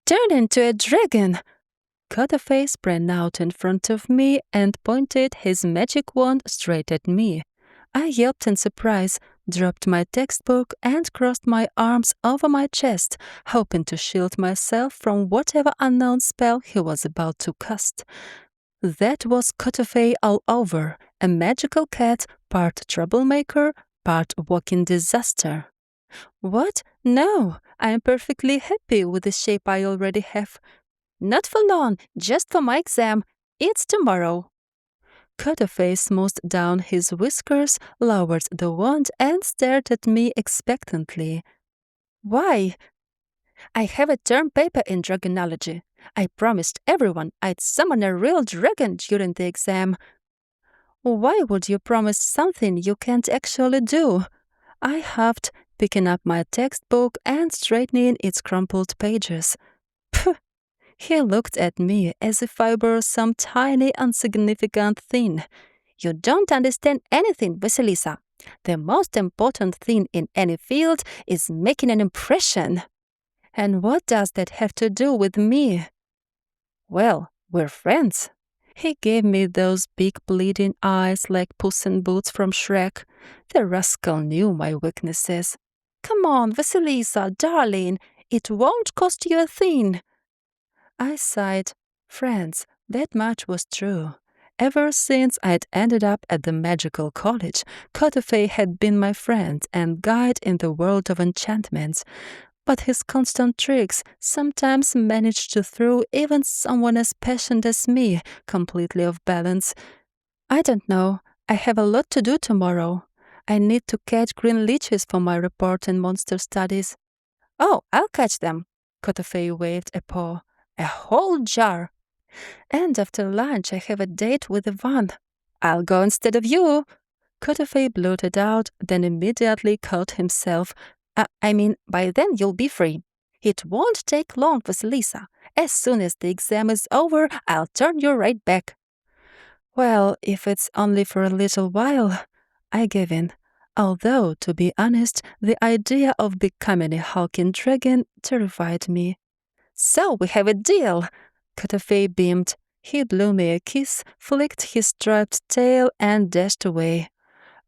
Turn into a dragon! Cuttleface ran out in front of me and pointed his magic wand straight at me. I yelped in surprise, dropped my textbook, and crossed my arms over my chest, hoping to shield myself from whatever unknown spell he was about to cast. That was Cuttleface all over, a magical cat, part troublemaker, part walking disaster. What? No, I am perfectly happy with the shape I already have. Not for long, just for my exam. It's tomorrow. Cuttleface smoothed down his whiskers, lowered the wand, and stared at me expectantly. Why? I have a term paper in dragonology. I promised everyone I'd summon a real dragon during the exam. Why would you promise something you can't actually do? I huffed, picking up my textbook and straightening its crumpled pages. Phew! He looked at me as if I were some tiny, insignificant thing. You don't understand anything, Vasilisa. The most important thing in any field is making an impression. And what does that have to do with me? Well, we're friends. He gave me those big bleeding eyes like Puss in Boots from Shrek. The rascal knew my weaknesses. Come on, Vasilisa, darling, it won't cost you a thing. I sighed. Friends, that much was true. Ever since I'd ended up at the magical college, Cuttleface had been my friend and guide in the world of enchantments. But his constant tricks sometimes managed to throw even someone as patient as me completely off balance. I don't know. I have a lot to do tomorrow. I need to catch green leeches for my report in monster studies. Oh, I'll catch them. Cuttleface waved a paw. A whole jar. And after lunch I have a date with Ivan. I'll go instead of you. Cuttleface blurted out, then immediately caught himself. By then you'll be free. It won't take long, Vasilisa. As soon as the exam is over, I'll turn you right back. Well, if it's only for a little while, I gave in. Although, to be honest, the idea of becoming a hulking dragon terrified me. So we have a deal. Cuttleface beamed. He blew me a kiss, flicked his striped tail, and dashed away.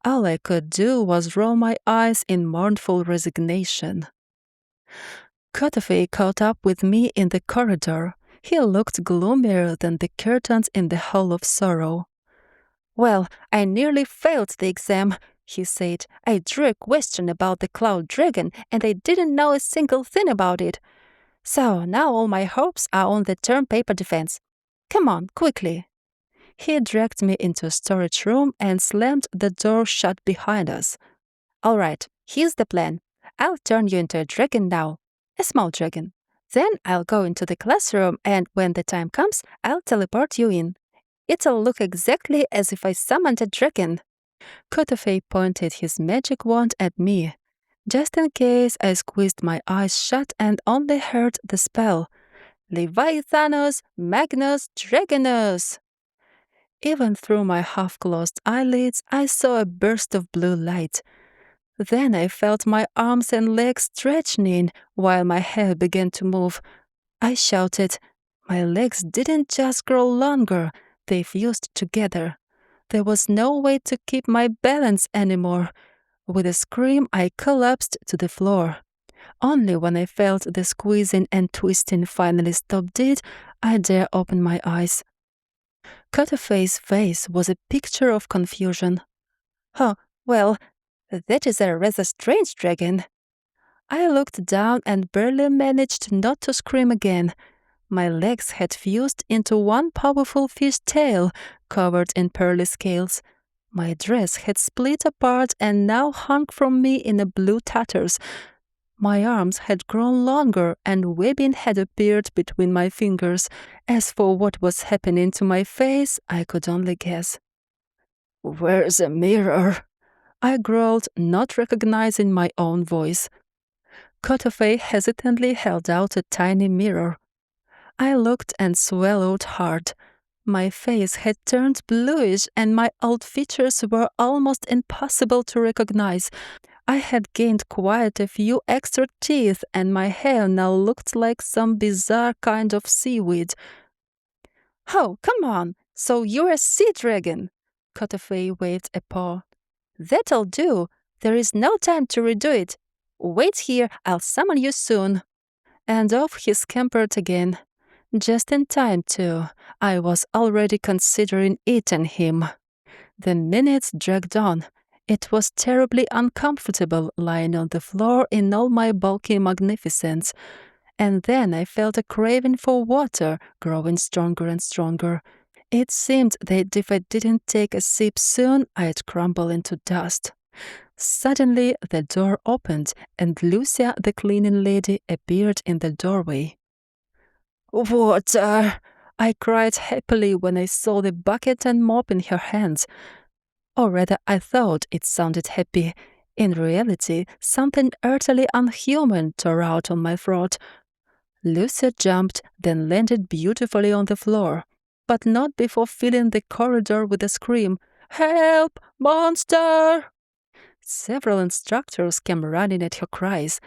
All I could do was roll my eyes in mournful resignation. Cuttleface caught up with me in the corridor. He looked gloomier than the curtains in the Hall of Sorrow. Well, I nearly failed the exam, he said. I drew a question about the Cloud Dragon, and I didn't know a single thing about it. So now all my hopes are on the term paper defense. Come on, quickly. He dragged me into a storage room and slammed the door shut behind us. All right, here's the plan. I'll turn you into a dragon now, a small dragon. Then I'll go into the classroom and when the time comes, I'll teleport you in. It'll look exactly as if I summoned a dragon. Cuttleface pointed his magic wand at me. Just in case, I squeezed my eyes shut and only heard the spell. Leviathanus Magnus Dragonus! Even through my half-closed eyelids, I saw a burst of blue light. Then I felt my arms and legs stretching while my hair began to move. I shouted. My legs didn't just grow longer, they fused together. There was no way to keep my balance anymore. With a scream, I collapsed to the floor. Only when I felt the squeezing and twisting finally stop did I dare open my eyes. Cuttleface's face was a picture of confusion. Oh, well, that is a rather strange dragon. I looked down and barely managed not to scream again. My legs had fused into one powerful fish tail covered in pearly scales. My dress had split apart and now hung from me in a blue tatters. My arms had grown longer and webbing had appeared between my fingers. As for what was happening to my face, I could only guess. "Where's a mirror?" I growled, not recognizing my own voice. Cuttleface hesitantly held out a tiny mirror. I looked and swallowed hard. My face had turned bluish and my old features were almost impossible to recognize. I had gained quite a few extra teeth, and my hair now looked like some bizarre kind of seaweed. "Oh, come on! So you're a sea dragon!" Cotafei waved a paw. "That'll do. There is no time to redo it. Wait here, I'll summon you soon." And off he scampered again. Just in time, too. I was already considering eating him. The minutes dragged on. It was terribly uncomfortable lying on the floor in all my bulky magnificence. And then I felt a craving for water growing stronger and stronger. It seemed that if I didn't take a sip soon, I'd crumble into dust. Suddenly, the door opened, and Lucia, the cleaning lady, appeared in the doorway. "Water!" I cried happily when I saw the bucket and mop in her hands. Or rather, I thought it sounded happy. In reality, something utterly unhuman tore out on my throat. Lucia jumped, then landed beautifully on the floor, but not before filling the corridor with a scream, "Help! Monster!" Several instructors came running at her cries.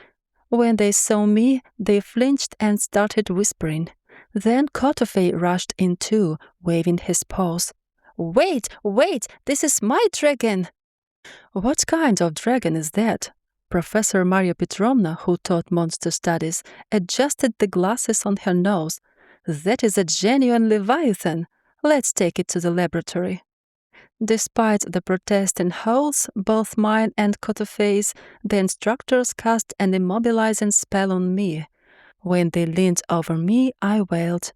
When they saw me, they flinched and started whispering. Then Kotofei rushed in too, waving his paws. "Wait, wait! This is my dragon!" "What kind of dragon is that?" Professor Maria Petrovna, who taught monster studies, adjusted the glasses on her nose. "That is a genuine Leviathan. Let's take it to the laboratory." Despite the protesting howls, both mine and Kotofei's, the instructors cast an immobilizing spell on me. When they leaned over me, I wailed.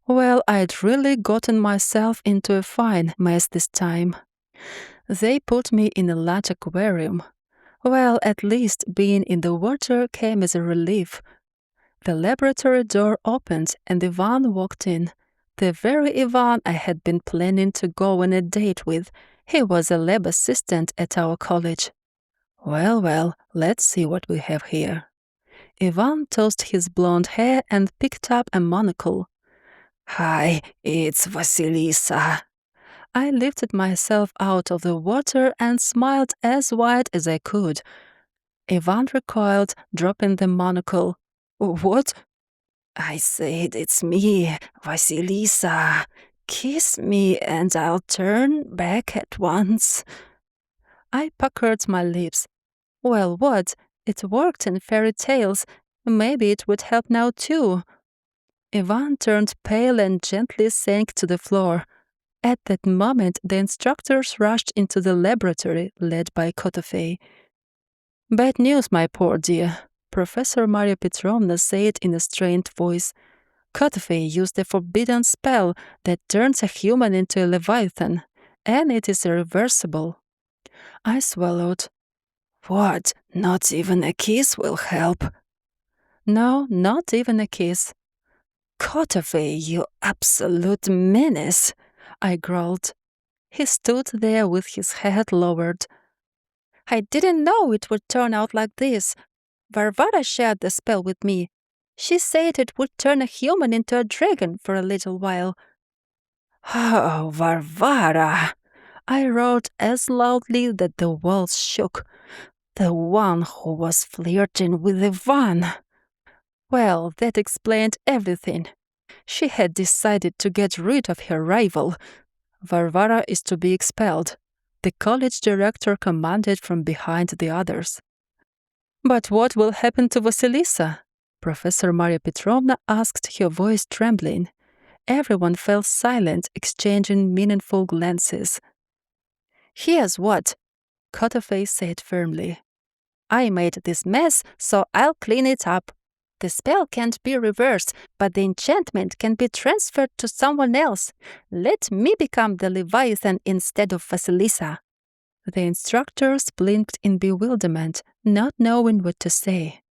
Well, I'd really gotten myself into a fine mess this time. They put me in a large aquarium. Well, at least being in the water came as a relief. The laboratory door opened and Ivan walked in. The very Ivan I had been planning to go on a date with. He was a lab assistant at our college. Well, let's see what we have here. Ivan tossed his blonde hair and picked up a monocle. "Hi, it's Vasilisa." I lifted myself out of the water and smiled as wide as I could. Ivan recoiled, dropping the monocle. "What?" "I said it's me, Vasilisa. Kiss me and I'll turn back at once." I puckered my lips. Well, what? It worked in fairy tales. Maybe it would help now too. Ivan turned pale and gently sank to the floor. At that moment, the instructors rushed into the laboratory, led by Kotofei. "Bad news, my poor dear," Professor Maria Petrovna said in a strained voice. "Kotofei used a forbidden spell that turns a human into a Leviathan, and it is irreversible." I swallowed. "What? Not even a kiss will help?" "No, not even a kiss." "Kotofei, you absolute menace," I growled. He stood there with his head lowered. "I didn't know it would turn out like this. Varvara shared the spell with me. She said it would turn a human into a dragon for a little while." "Oh, Varvara!" I roared as loudly that the walls shook. "The one who was flirting with Ivan." Well, that explained everything. She had decided to get rid of her rival. Varvara is to be expelled. The college director commanded from behind the others. "But what will happen to Vasilisa?" Professor Maria Petrovna asked, her voice trembling. Everyone fell silent, exchanging meaningful glances. "Here's what," Kotofei said firmly. "I made this mess, so I'll clean it up. The spell can't be reversed, but the enchantment can be transferred to someone else. Let me become the Leviathan instead of Vasilisa." The instructors blinked in bewilderment, not knowing what to say.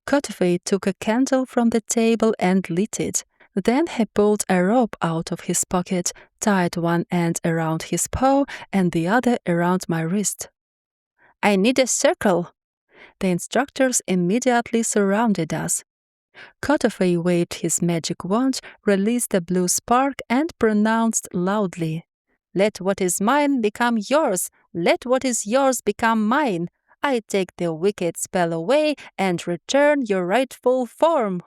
Kotofei took a candle from the table and lit it. Then he pulled a rope out of his pocket, tied one end around his paw and the other around my wrist. "I need a circle." The instructors immediately surrounded us. Kotofei waved his magic wand, released a blue spark, and pronounced loudly, "Let what is mine become yours. Let what is yours become mine. I take the wicked spell away and return your rightful form."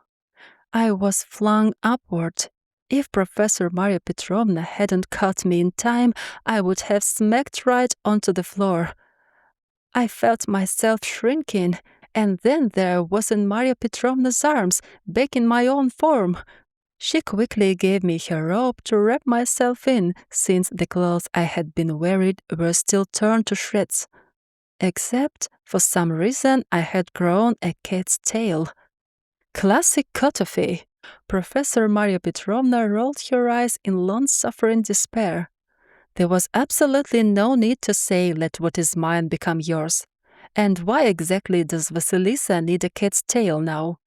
I was flung upward. If Professor Maria Petrovna hadn't caught me in time, I would have smacked right onto the floor. I felt myself shrinking, and then there was in Maria Petrovna's arms, back in my own form. She quickly gave me her robe to wrap myself in, since the clothes I had been wearing were still torn to shreds. Except, for some reason, I had grown a cat's tail. Classic cotophily. Professor Maria Petrovna rolled her eyes in long-suffering despair. There was absolutely no need to say, "Let what is mine become yours." And why exactly does Vasilisa need a cat's tail now?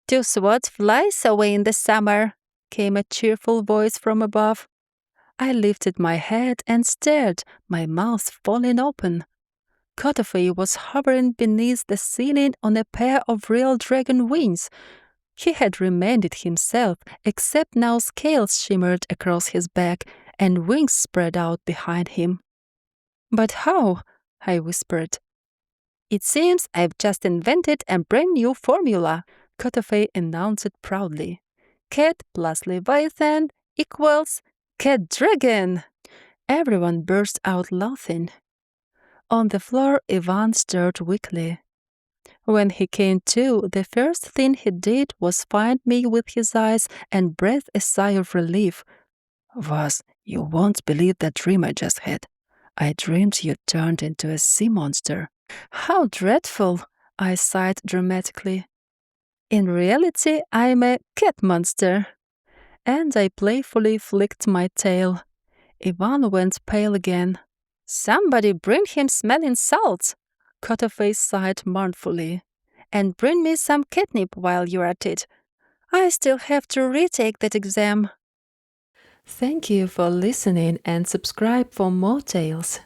"To swat flies away in the summer," came a cheerful voice from above. I lifted my head and stared, my mouth falling open. Kotofe was hovering beneath the ceiling on a pair of real dragon wings. He had remained himself, except now scales shimmered across his back and wings spread out behind him. "But how?" I whispered. "It seems I've just invented a brand new formula," Kotofe announced proudly. "Cat plus Leviathan equals Catdragon." Everyone burst out laughing. On the floor, Ivan stirred weakly. When he came to, the first thing he did was find me with his eyes and breathe a sigh of relief. "Vas, you won't believe that dream I just had. I dreamed you turned into a sea monster." "How dreadful!" I sighed dramatically. "In reality, I'm a cat monster." And I playfully flicked my tail. Ivan went pale again. "Somebody bring him smelling salts," Kotofe sighed mournfully. "And bring me some catnip while you're at it. I still have to retake that exam." Thank you for listening and subscribe for more tales.